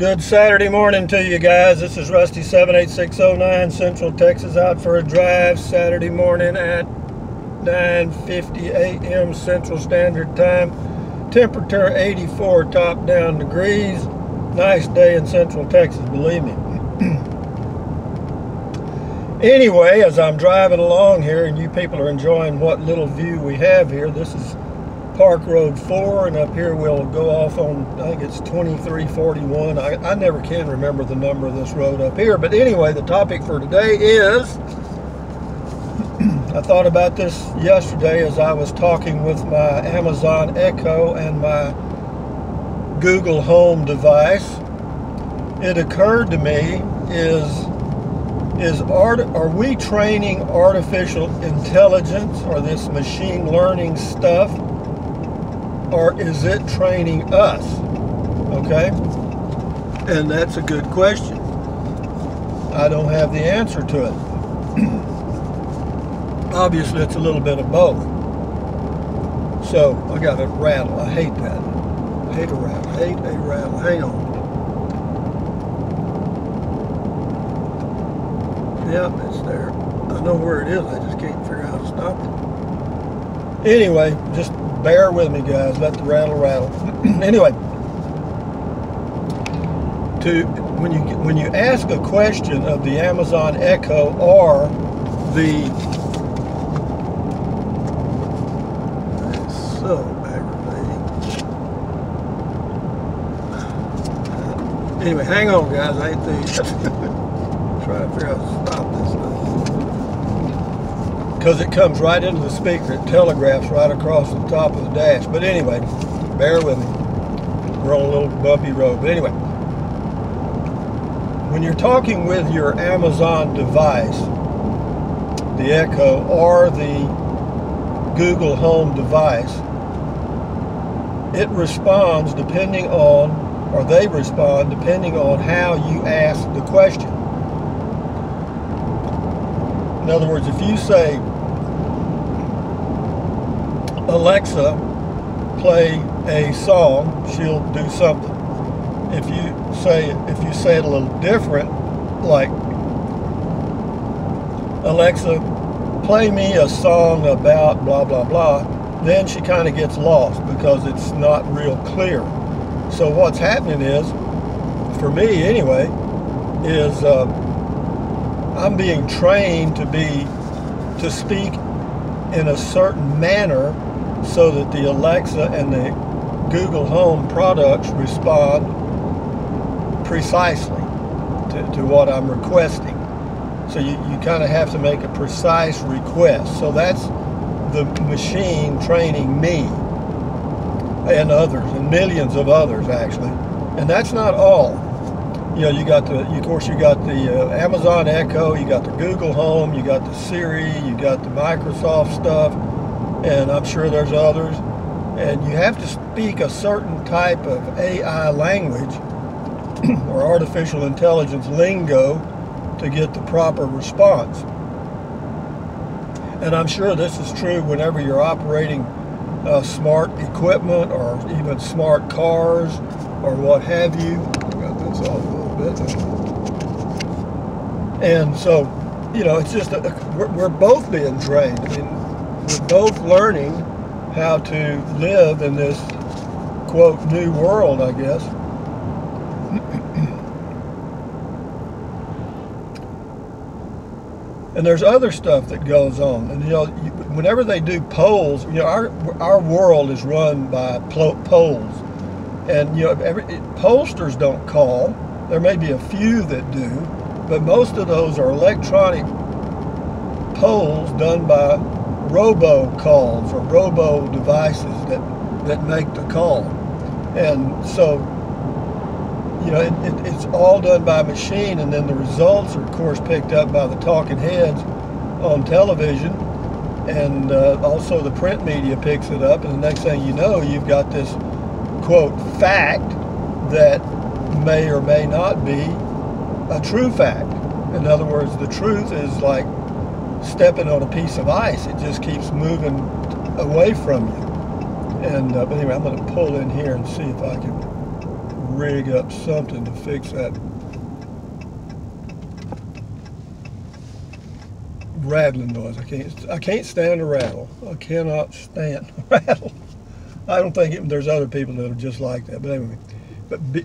Good Saturday morning to you guys. This is Rusty 78609 Central Texas, out for a drive Saturday morning at 9:50 a.m. Central Standard Time. Temperature 84 top down degrees. Nice day in Central Texas, believe me. Anyway, as I'm driving along here and you people are enjoying what little view we have here, this is Park Road 4, and up here we'll go off on, I think it's 2341. I never can remember the number of this road up here. But anyway, the topic for today is, I thought about this yesterday as I was talking with my Amazon Echo and my Google Home device. It occurred to me, are we training artificial intelligence or this machine learning stuff? Or is it training us? Okay? And that's a good question. I don't have the answer to it. Obviously, it's a little bit of both. So, I got a rattle. I hate that. I hate a rattle. Hate a rattle. Hang on. Yep, it's there. I know where it is. I just can't figure out how to stop it. Anyway, just bear with me, guys. Let the rattle rattle. Anyway, when you ask a question of the Amazon Echo or the, it's so aggravating. Anyway, hang on, guys. I ain't these. Trying to figure out how to stop this thing. Because it comes right into the speaker. It telegraphs right across the top of the dash. But anyway, bear with me. We're on a little bumpy road. But anyway, when you're talking with your Amazon device, the Echo or the Google Home device, it responds depending on, or they respond depending on how you ask the question. In other words, if you say, Alexa, play a song, she'll do something. If you say it a little different, like, Alexa, play me a song about blah, blah, blah, then she kind of gets lost because it's not real clear. So what's happening is, for me anyway, is I'm being trained to speak in a certain manner so that the Alexa and the Google Home products respond precisely to what I'm requesting. So you kind of have to make a precise request. So that's the machine training me and others, and millions of others actually. And that's not all. You know, you got the Amazon Echo, you got the Google Home, you got the Siri, you got the Microsoft stuff, and I'm sure there's others. And you have to speak a certain type of AI language or artificial intelligence lingo to get the proper response. And I'm sure this is true whenever you're operating smart equipment or even smart cars or what have you. I got this off a little bit. And so, you know, it's just we're both being trained. I mean, we're both learning how to live in this, quote, new world, I guess. And there's other stuff that goes on. And, you know, whenever they do polls, you know, our world is run by polls. And, you know, pollsters don't call. There may be a few that do, but most of those are electronic polls done by robo-calls or robo-devices that make the call. And so, you know, it's all done by machine, and then the results are, of course, picked up by the talking heads on television, and also the print media picks it up, and the next thing you know, you've got this, quote, fact that may or may not be a true fact. In other words, the truth is like stepping on a piece of ice. It just keeps moving away from you. And anyway, I'm going to pull in here and see if I can rig up something to fix that rattling noise. I can't stand a rattle. I cannot stand a rattle. I don't think there's other people that are just like that. But anyway,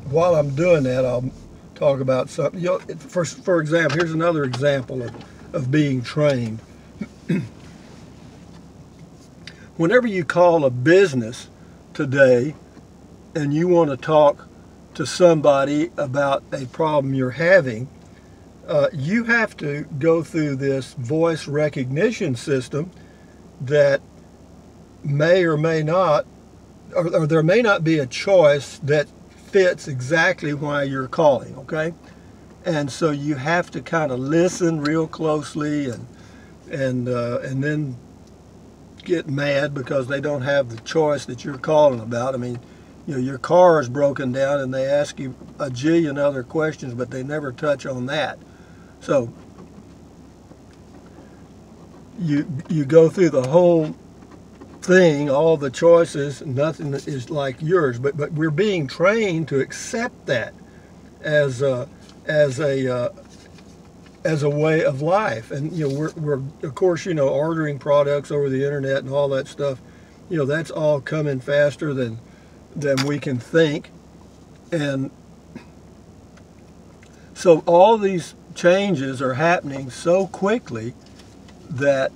while I'm doing that, I'll talk about something. You know, for example, here's another example of being trained. Whenever you call a business today and you want to talk to somebody about a problem you're having, you have to go through this voice recognition system that may or may not, or there may not be a choice that fits exactly why you're calling, okay? And so you have to kind of listen real closely and then get mad because they don't have the choice that you're calling about. I mean, you know, your car is broken down and they ask you a jillion other questions, but they never touch on that. So you go through the whole thing, all the choices, nothing is like yours. But we're being trained to accept that as a way of life. And you know, we're of course, you know, ordering products over the internet and all that stuff. You know, that's all coming faster than we can think. And so all these changes are happening so quickly that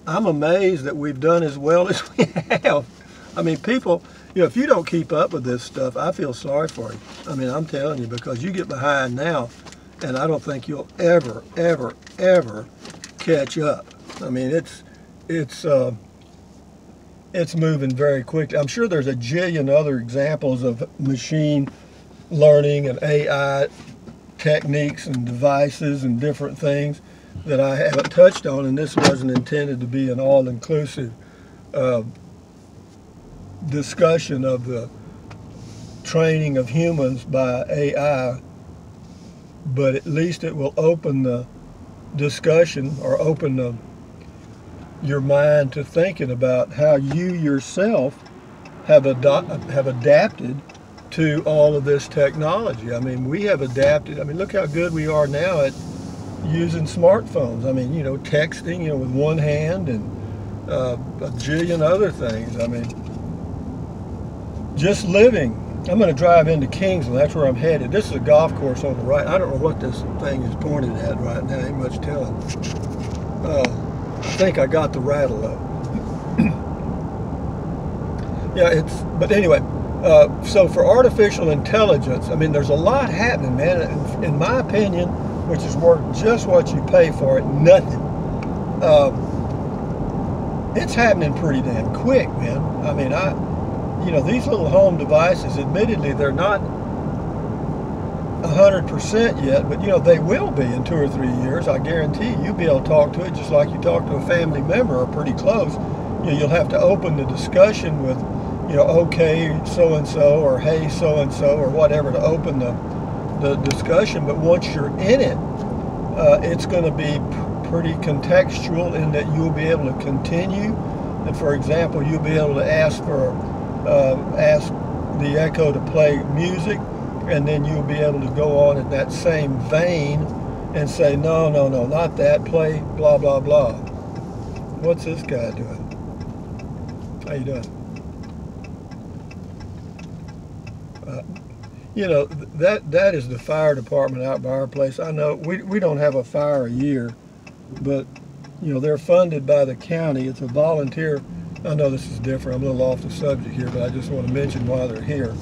I'm amazed that we've done as well as we have. I mean, people, you know, if you don't keep up with this stuff, I feel sorry for you. I mean, I'm telling you, because you get behind now, and I don't think you'll ever catch up. I mean, it's moving very quickly. I'm sure there's a jillion other examples of machine learning and AI techniques and devices and different things that I haven't touched on, and this wasn't intended to be an all-inclusive discussion of the training of humans by AI, but at least it will open the discussion or open your mind to thinking about how you yourself have adapted to all of this technology. I mean, we have adapted. I mean, look how good we are now at using smartphones. I mean, you know, texting, you know, with one hand, and a jillion other things. I mean, just living. I'm going to drive into Kingsland. That's where I'm headed. This is a golf course on the right. I don't know what this thing is pointed at right now. Ain't much telling. I think I got the rattle up. Yeah, but anyway. So for artificial intelligence, I mean, there's a lot happening, man. In my opinion, which is worth just what you pay for it, nothing. It's happening pretty damn quick, man. I mean, you know, these little home devices, admittedly, they're not 100% yet, but you know, they will be in 2 or 3 years. I guarantee you'll be able to talk to it just like you talk to a family member or pretty close. You know, you'll have to open the discussion with, you know, okay, so-and-so, or hey, so-and-so, or whatever, to open the discussion. But once you're in it, it's going to be pretty contextual in that you'll be able to continue. And for example, you'll be able to ask the Echo to play music, and then you'll be able to go on in that same vein and say, no, not that, play blah, blah, blah. What's this guy doing? How you doing? You know, that is the fire department out by our place. I know we don't have a fire a year, but you know, they're funded by the county. It's a volunteer. I know this is different. I'm a little off the subject here, but I just want to mention why they're here.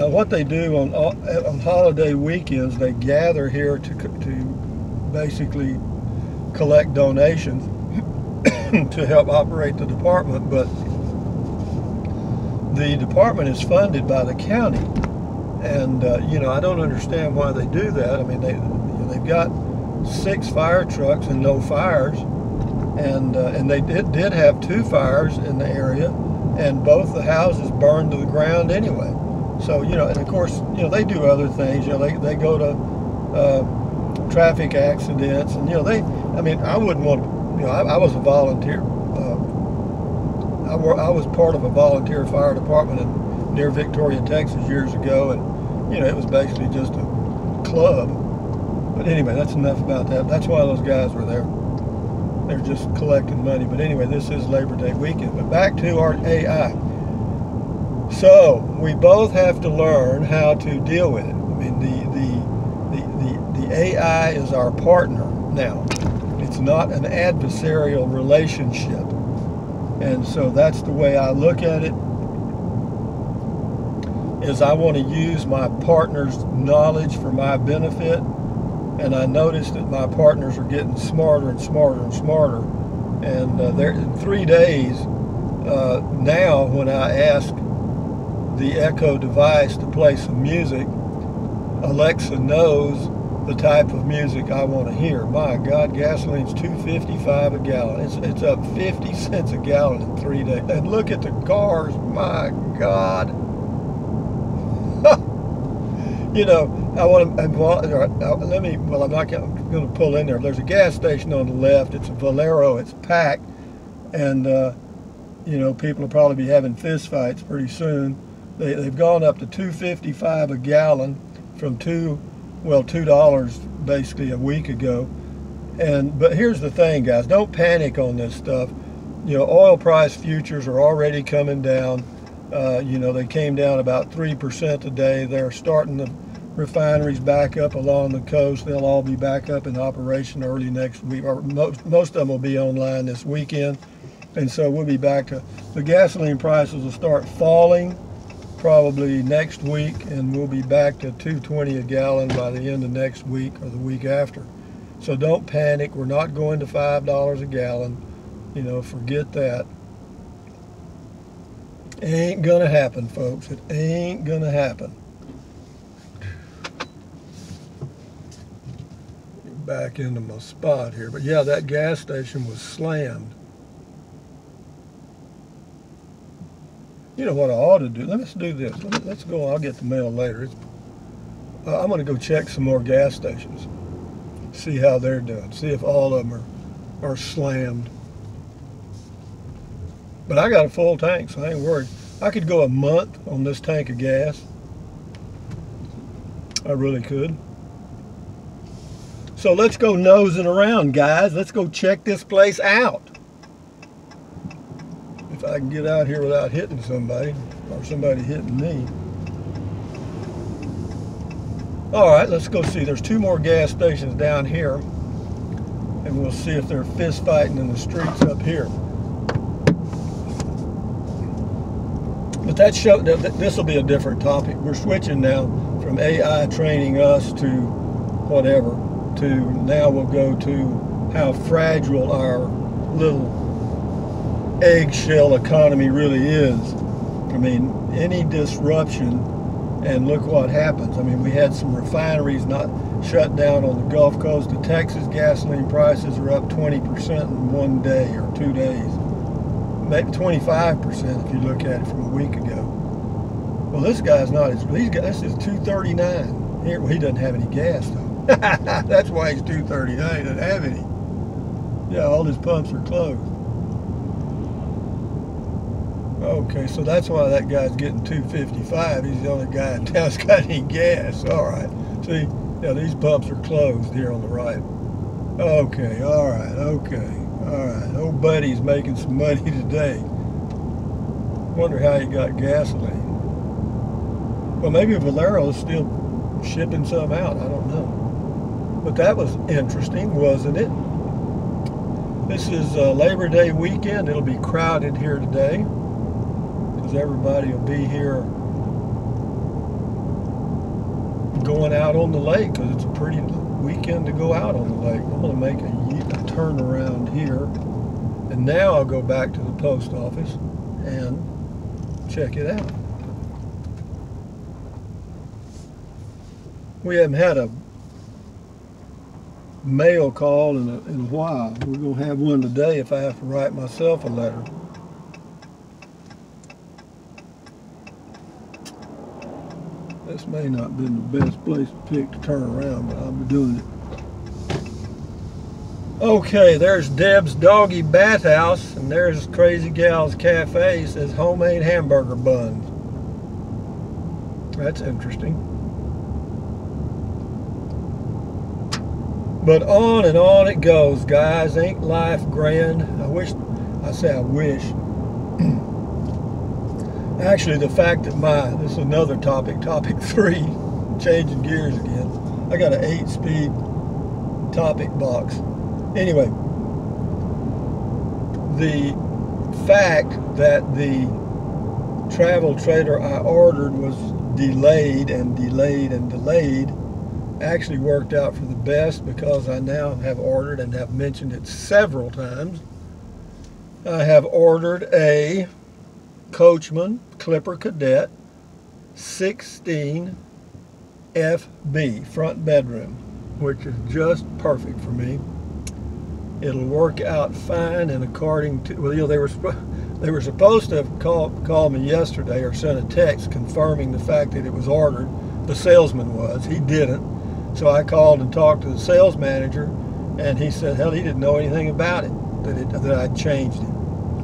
What they do on holiday weekends, they gather here to basically collect donations to help operate the department, but the department is funded by the county, and you know, I don't understand why they do that. I mean, they've got 6 fire trucks and no fires, and they did have 2 fires in the area, and both the houses burned to the ground anyway. So you know, and of course, you know, they do other things. You know, they go to traffic accidents, and you know, I mean, I wouldn't want to. You know, I was a volunteer. I was part of a volunteer fire department in near Victoria, Texas years ago, and you know, it was basically just a club. But anyway, that's enough about that. That's why those guys were there. They're just collecting money. But anyway, this is Labor Day weekend. But back to our AI. So we both have to learn how to deal with it. I mean, the AI is our partner now. It's not an adversarial relationship. And so that's the way I look at it, is I want to use my partner's knowledge for my benefit. And I noticed that my partners are getting smarter and smarter and smarter. And they're in 3 days now, when I ask the Echo device to play some music, Alexa knows the type of music I want to hear. My God, gasoline's $2.55 a gallon. It's up 50 cents a gallon in 3 days. And look at the cars, my God. You know, I'm not going to pull in there. There's a gas station on the left. It's a Valero. It's packed. And, you know, people will probably be having fist fights pretty soon. They've gone up to $2.55 a gallon from $2 basically a week ago. But here's the thing, guys. Don't panic on this stuff. You know, oil price futures are already coming down. You know, they came down about 3% today. They're starting the refineries back up along the coast. They'll all be back up in operation early next week, or most of them will be online this weekend. And so we'll be back to, the gasoline prices will start falling probably next week, and we'll be back to $2.20 a gallon by the end of next week or the week after. So don't panic. We're not going to $5 a gallon. You know, forget that. Ain't gonna happen, folks. It ain't gonna happen. Back into my spot here. But yeah, that gas station was slammed. You know what I ought to do? Let's do this. Let's go. I'll get the mail later. I'm going to go check some more gas stations. See how they're doing. See if all of them are slammed. But I got a full tank, so I ain't worried. I could go a month on this tank of gas. I really could. So let's go nosing around, guys. Let's go check this place out. If I can get out here without hitting somebody, or somebody hitting me. All right, let's go see. There's 2 more gas stations down here, and we'll see if they're fist fighting in the streets up here. But this will be a different topic. We're switching now from AI training us to whatever, to now we'll go to how fragile our little eggshell economy really is. I mean, any disruption, and look what happens. I mean, we had some refineries not shut down on the Gulf Coast of Texas. Gasoline prices are up 20% in 1 day or 2 days. Maybe 25% if you look at it from a week ago. Well, this guy's not as, this is $2.39. Here, well, he doesn't have any gas though. That's why he's $2.39. He doesn't have any. Yeah, all his pumps are closed. Okay, so that's why that guy's getting $2.55. He's the only guy in town that's got any gas. All right. See, yeah, these pumps are closed here on the right. Okay, all right, okay. All right, old buddy's making some money today. Wonder how he got gasoline. Well, maybe Valero's still shipping some out. I don't know. But that was interesting, wasn't it? This is Labor Day weekend. It'll be crowded here today because everybody will be here going out on the lake, because it's a pretty weekend to go out on the lake. I'm going to make a turn around here, and now I'll go back to the post office and check it out. We haven't had a mail call in a while. We're going to have one today if I have to write myself a letter. This may not have been the best place to pick to turn around, but I'll be doing it. Okay, there's Deb's Doggy Bathhouse, and there's Crazy Gal's Cafe. It says homemade hamburger buns. That's interesting. But on and on it goes, guys. Ain't life grand? I wish. Actually, the fact that this is another topic 3, changing gears again. I got an 8-speed topic box. Anyway, the fact that the travel trailer I ordered was delayed and delayed and delayed actually worked out for the best, because I now have ordered, and have mentioned it several times, I have ordered a Coachman Clipper Cadet 16 FB front bedroom, which is just perfect for me. It'll work out fine, and according to, well, you know, they were supposed to have called me yesterday or sent a text confirming the fact that it was ordered. The salesman was. He didn't. So I called and talked to the sales manager, and he said, hell, he didn't know anything about it, that I'd changed it.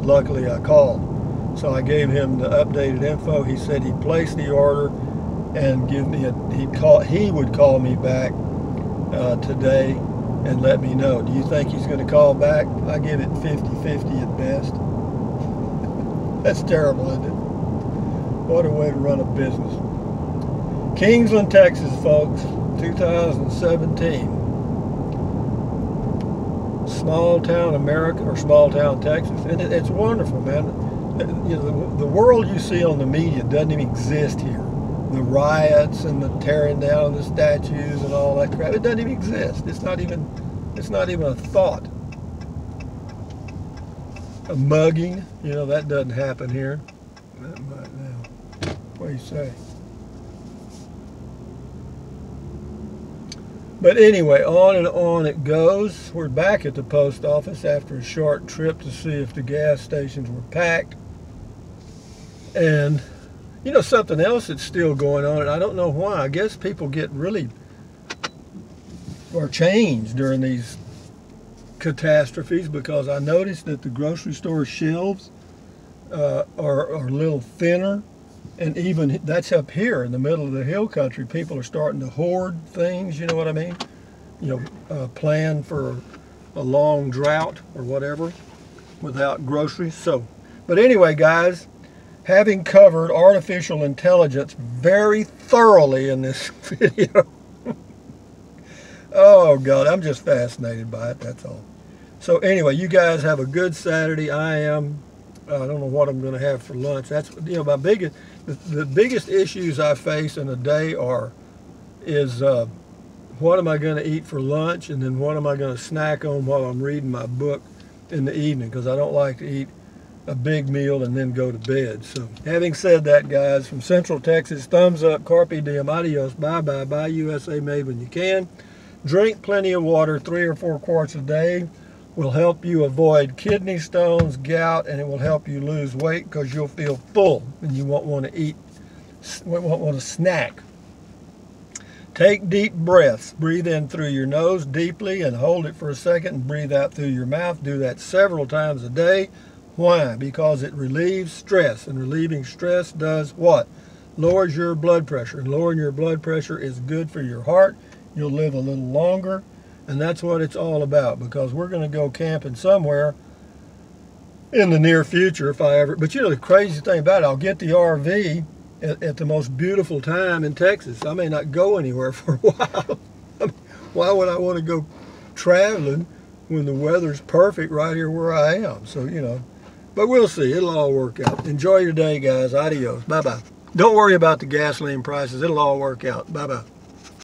Luckily, I called. So I gave him the updated info. He said he'd place the order and give me he would call me back today and let me know. Do you think he's going to call back? I give it 50-50 at best. That's terrible, isn't it? What a way to run a business. Kingsland, Texas, folks, 2017. Small town America, or small town Texas, and it's wonderful, man. You know, the world you see on the media doesn't even exist here. The riots and the tearing down of the statues and all that crap, it doesn't even exist. It's not even a thought. A mugging, you know, that doesn't happen here. That might now. What do you say? But anyway, on and on it goes. We're back at the post office after a short trip to see if the gas stations were packed. And, you know, something else that's still going on, and I don't know why. I guess people get really, or changed during these catastrophes, because I noticed that the grocery store shelves are a little thinner. And even that's up here in the middle of the hill country. People are starting to hoard things, you know what I mean? You know, plan for a long drought or whatever without groceries. So, but anyway, guys, having covered artificial intelligence very thoroughly in this video. Oh, God, I'm just fascinated by it, that's all. So anyway, you guys have a good Saturday. I don't know what I'm going to have for lunch. That's, you know, the biggest issues I face in a day is what am I going to eat for lunch, and then what am I going to snack on while I'm reading my book in the evening, because I don't like to eat a big meal and then go to bed. So having said that, guys, from Central Texas, thumbs up, carpe diem, adios, bye-bye, buy USA made when you can. Drink plenty of water, 3 or 4 quarts a day. Will help you avoid kidney stones, gout, and it will help you lose weight, because you'll feel full and you won't want to eat, won't want to snack. Take deep breaths. Breathe in through your nose deeply and hold it for a second, and breathe out through your mouth. Do that several times a day. Why? Because it relieves stress, and relieving stress does what? Lowers your blood pressure, and lowering your blood pressure is good for your heart. You'll live a little longer. And that's what it's all about, because we're going to go camping somewhere in the near future if I ever. But you know, the crazy thing about it, I'll get the RV at the most beautiful time in Texas. I may not go anywhere for a while. I mean, why would I want to go traveling when the weather's perfect right here where I am? So, you know, but we'll see. It'll all work out. Enjoy your day, guys. Adios. Bye-bye. Don't worry about the gasoline prices. It'll all work out. Bye-bye.